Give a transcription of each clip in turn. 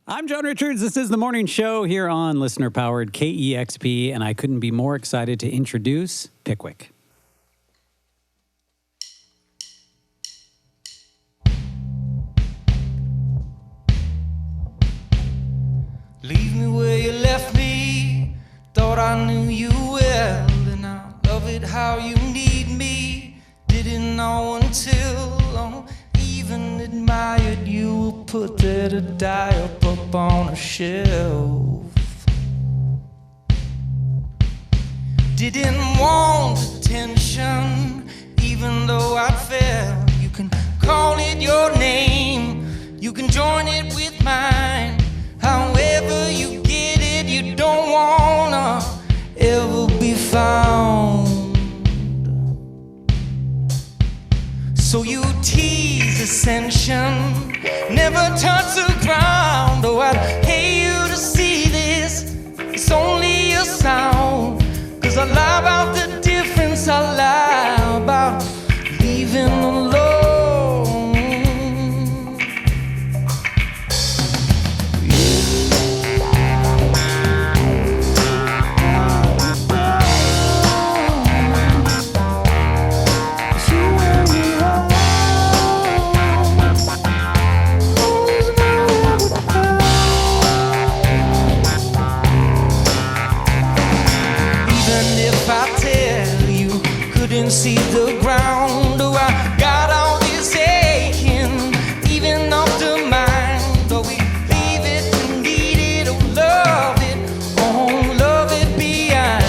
I'm John Richards. This is the morning show here on listener-powered KEXP, and I couldn't be more excited to introduce Pickwick. Leave me where you left me. Thought I knew you well, and I love it how you need me. Didn't know until even admired you were put there to die up on a shelf. Didn't want attention, even though I fell. You can call it your name, you can join it with mine. However you get it, you don't wanna ever be found. So you tease Ascension, never touch the ground. Oh, I'd hate you to see this, it's only a sound. Cause I lie about the difference, I lie about leaving alone. See the ground, oh, I got all this aching, even off the mind. Oh, we leave it and need it, oh, love it behind.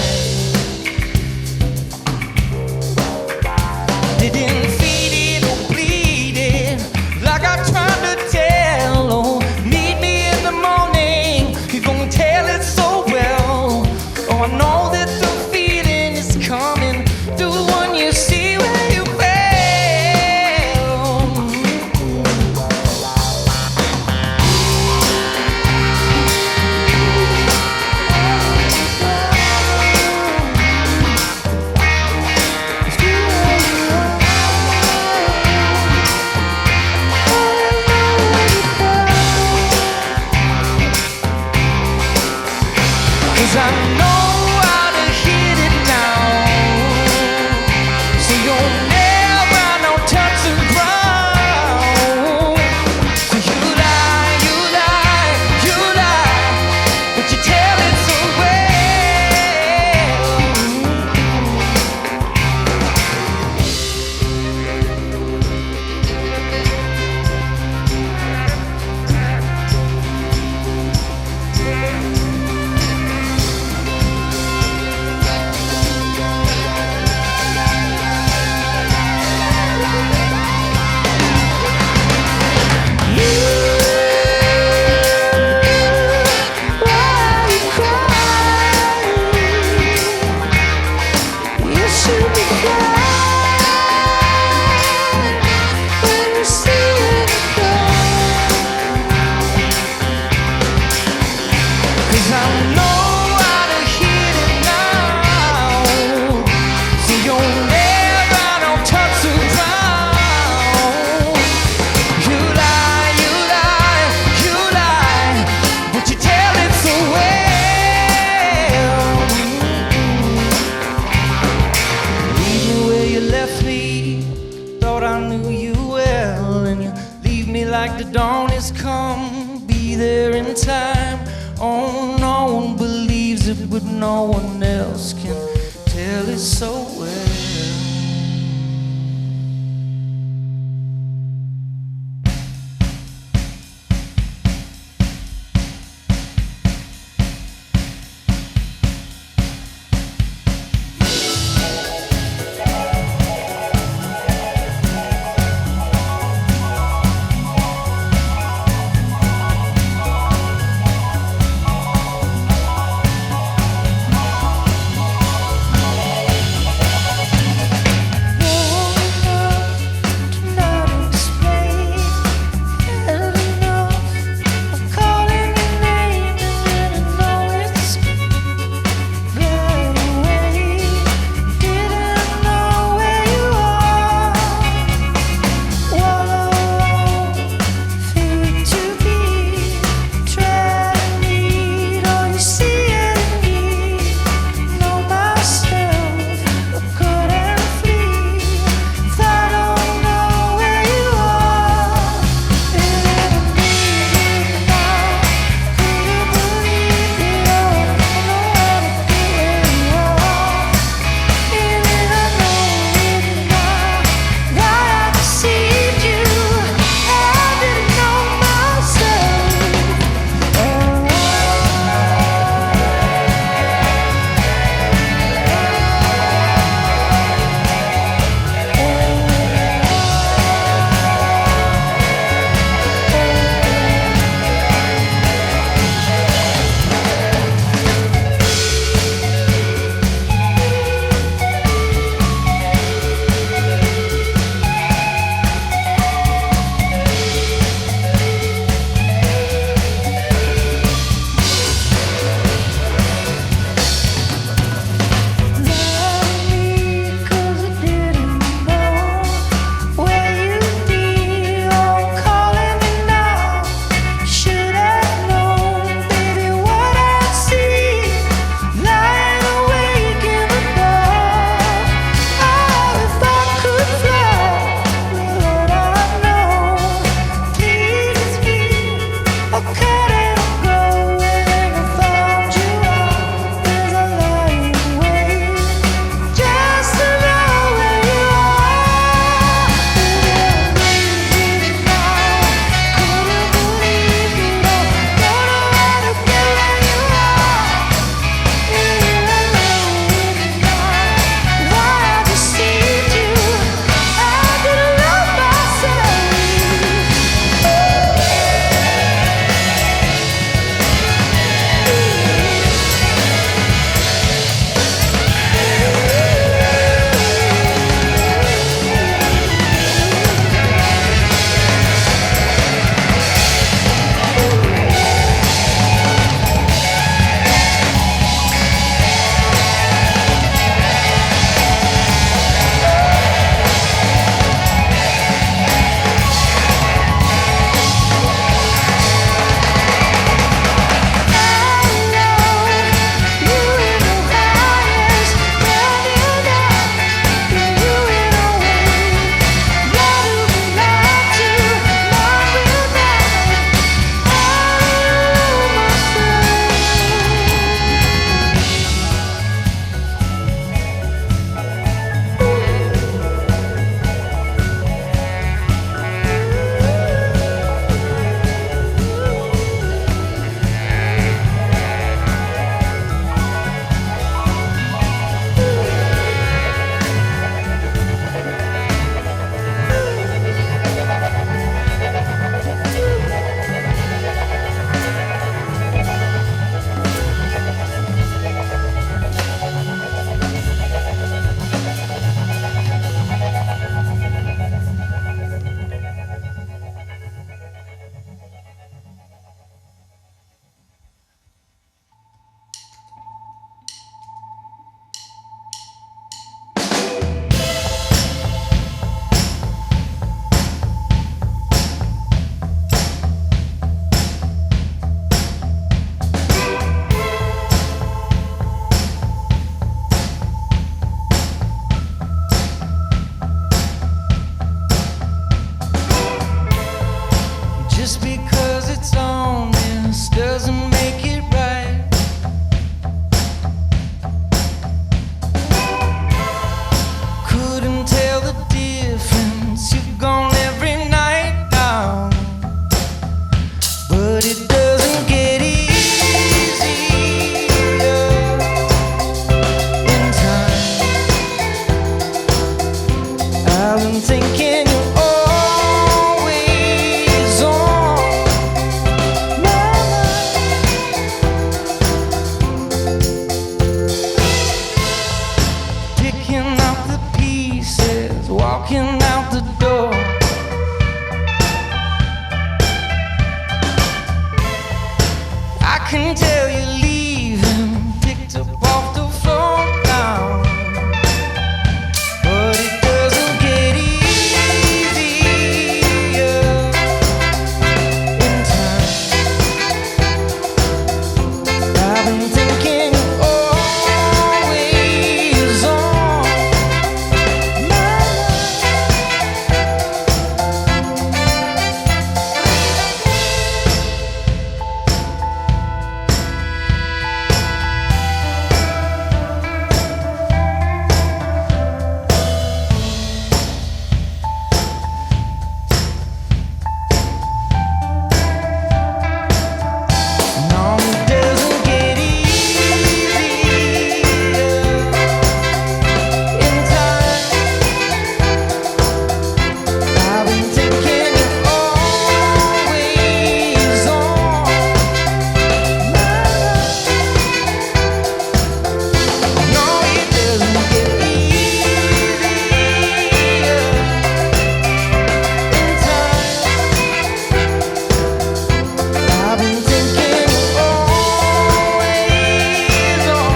Didn't feed it or bleed it, like I tried to tell. Oh, meet me in the morning, you're gonna tell it so well. Oh, I know that the feeling is coming. You see where you fell. Cause I know how to hit it now. So you'll never know touch the ground. So you lie, but you tell it so like the dawn has come, be there in time. Oh, no one believes it, but no one else can tell it so well. can tell you leave him picked up off the floor now, but it doesn't get easier in time. I've been thinking always on my No, it doesn't get easier in time. I've been thinking always on my No, it doesn't get easier in time. I've been thinking always on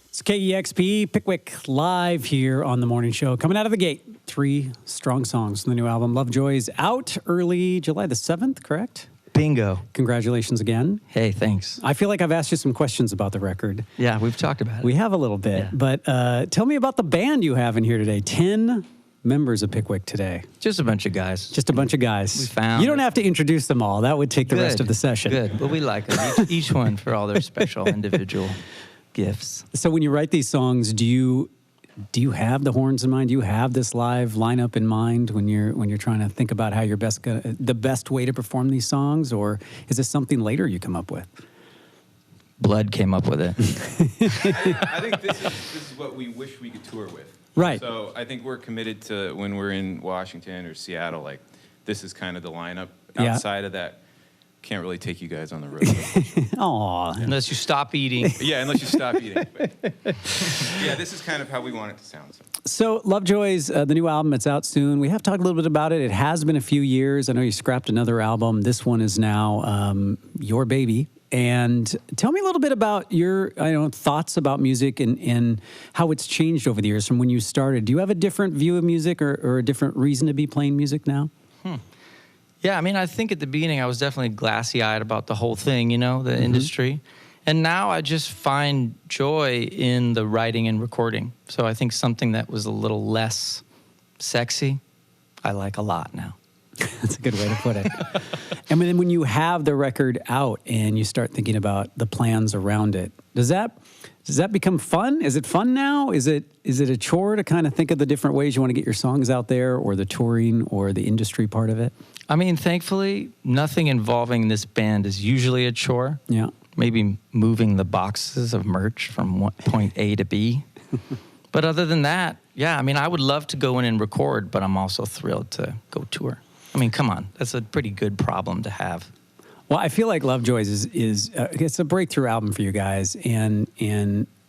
It's KEXP Pickwick live here on the morning show. Coming out of the gate, 3 strong songs from the new album. Lovejoy's out early July the 7th, correct? Bingo. Congratulations again. Hey, thanks. I feel like I've asked you some questions about the record. Yeah, we've talked about it. We have a little bit, Yeah. but tell me about the band you have in here today. 10 members of Pickwick today. Just a bunch of guys. Just a bunch of guys. We found You don't it. have to introduce them all. That would take the rest of the session. Good. Well, we like them. Each one for all their special individual gifts. So when you write these songs, do you have the horns in mind? Do you have this live lineup in mind when you're trying to think about how you're the best way to perform these songs, or is this something later you come up with? Blood came up with it. I think this is what we wish we could tour with. Right. So I think we're committed to when we're in Washington or Seattle, like this is kind of the lineup. Yeah. Outside of that, can't really take you guys on the road. Aw. Unless you stop eating. Yeah, unless you stop eating. But yeah, this is kind of how we want it to sound. So Lovejoy's the new album, it's out soon. We have talked a little bit about it. It has been a few years. I know you scrapped another album. This one is now your baby. And tell me a little bit about your thoughts about music and how it's changed over the years from when you started. Do you have a different view of music or a different reason to be playing music now? Yeah, I mean, I think at the beginning I was definitely glassy-eyed about the whole thing, the industry. And now I just find joy in the writing and recording. So I think something that was a little less sexy, I like a lot now. That's a good way to put it. And then when you have the record out and you start thinking about the plans around it, does that become fun? Is it fun now? Is it a chore to kind of think of the different ways you want to get your songs out there, or the touring or the industry part of it? I mean, thankfully, nothing involving this band is usually a chore. Yeah. Maybe moving the boxes of merch from point A to B. But other than that, yeah, I mean, I would love to go in and record, but I'm also thrilled to go tour. I mean, come on, that's a pretty good problem to have. Well, I feel like Lovejoy's is it's a breakthrough album for you guys, and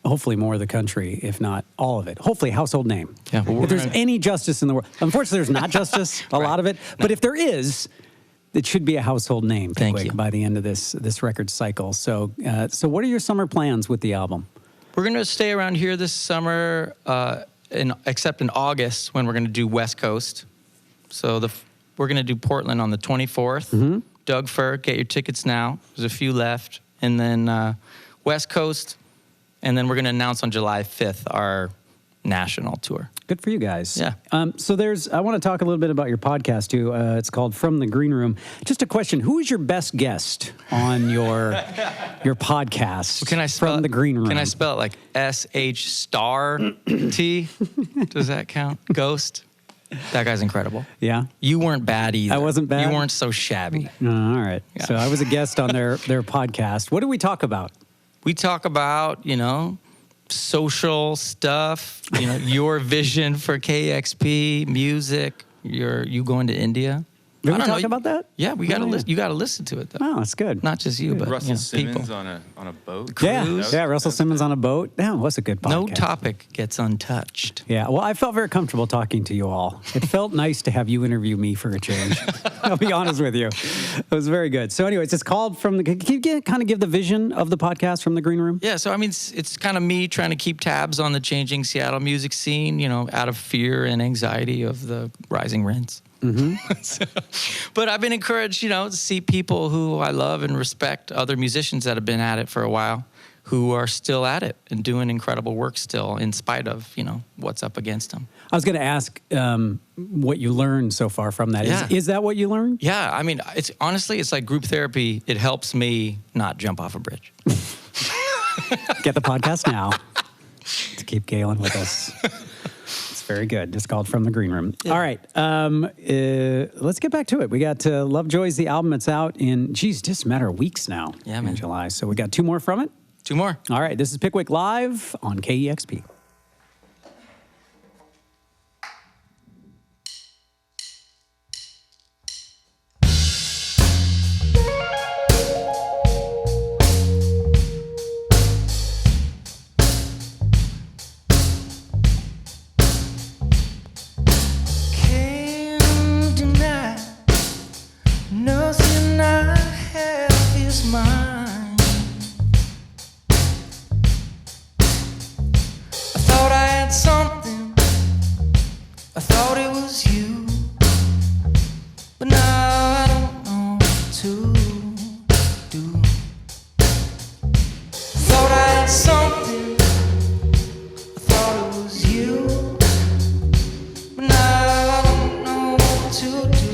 hopefully more of the country, if not all of it. Hopefully a household name. Yeah, well, if there's any justice in the world. Unfortunately, there's not justice, a lot of it. But if there is, it should be a household name, Thank Pickwick, you. by the end of this record cycle. So what are your summer plans with the album? We're going to stay around here this summer, except in August when we're going to do West Coast. So we're going to do Portland on the 24th. Mm-hmm. Doug Fir, get your tickets now. There's a few left. And then West Coast. And then we're going to announce on July 5th our national tour. Good for you guys. Yeah. So I want to talk a little bit about your podcast too. It's called From the Green Room. Just a question: who is your best guest on your podcast? Can I spell From the Green Room? Can I spell it like SH*T? Does that count? Ghost. That guy's incredible. Yeah. You weren't bad either. I wasn't bad? You weren't so shabby. All right. Yeah. So I was a guest on their podcast. What do we talk about? We talk about, social stuff, your vision for KEXP, music, you going to India. Did we I don't talk know. about that? Yeah, we got to Oh, yeah. listen. You got to listen to it though. Oh, that's good. Not just you, but Russell you know, Simmons people. on a boat. Yeah, Cruise. yeah. Russell Simmons on a boat. Yeah, it was a good podcast. No topic gets untouched. Yeah, well, I felt very comfortable talking to you all. It felt nice to have you interview me for a change. I'll be honest with you. It was very good. So anyways, it's called From the... Can you kind of give the vision of the podcast From the Green Room? Yeah, so I mean, it's kind of me trying to keep tabs on the changing Seattle music scene, you know, out of fear and anxiety of the rising rents. But I've been encouraged, you know, to see people who I love and respect, other musicians that have been at it for a while, who are still at it and doing incredible work still, in spite of, you know, what's up against them. I was going to ask what you learned so far from that. Yeah. Is that what you learned? Yeah, I mean, it's honestly, it's like group therapy. It helps me not jump off a bridge. Get the podcast now to keep Galen with us. It's very good. It's called From the Green Room. Yeah. All right. Let's get back to it. We got Lovejoy's the album. It's out in, just a matter of weeks now. Yeah, in man. July. So we got 2 more from it. 2 more. All right. This is Pickwick Live on KEXP. Can't deny nothing I have is mine. I thought I had something, I thought it was you, but now I don't know what to do. I thought I had something, I thought it was you, but now I don't know what to do.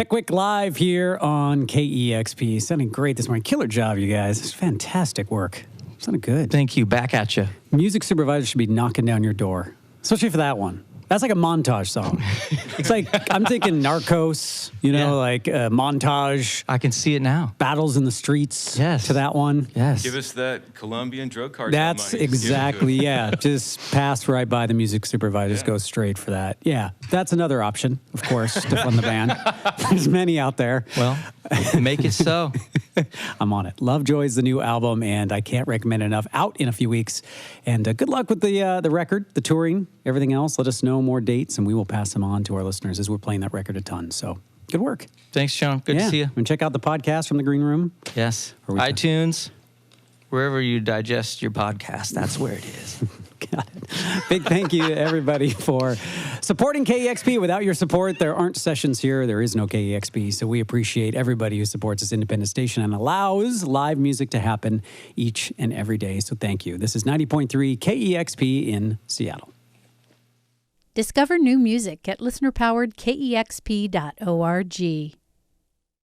Pickwick live here on KEXP. Sounding great this morning. Killer job, you guys. It's fantastic work. Sounded good. Thank you. Back at you. Music supervisor should be knocking down your door, especially for that one. That's like a montage song. It's like, I'm thinking Narcos, like a montage. I can see it now. Battles in the streets. Yes. To that one. Yes. Give us that Colombian drug cartel That's money. exactly, yeah. Just pass right by the music supervisors, go straight for that. Yeah, that's another option, of course, to fund the band. There's many out there. Well, make it so. I'm on it. Lovejoy is the new album, and I can't recommend it enough. Out in a few weeks. And good luck with the record, the touring, everything else. Let us know more dates, and we will pass them on to our listeners as we're playing that record a ton. So good work. Thanks, Sean. Good to see you. And check out the podcast from the Green Room. Yes. iTunes, wherever you digest your podcast, that's where it is. Got it. Big thank you to everybody for supporting KEXP. Without your support, there aren't sessions here. There is no KEXP. So we appreciate everybody who supports this independent station and allows live music to happen each and every day. So thank you. This is 90.3 KEXP in Seattle. Discover new music at listener-powered KEXP.org.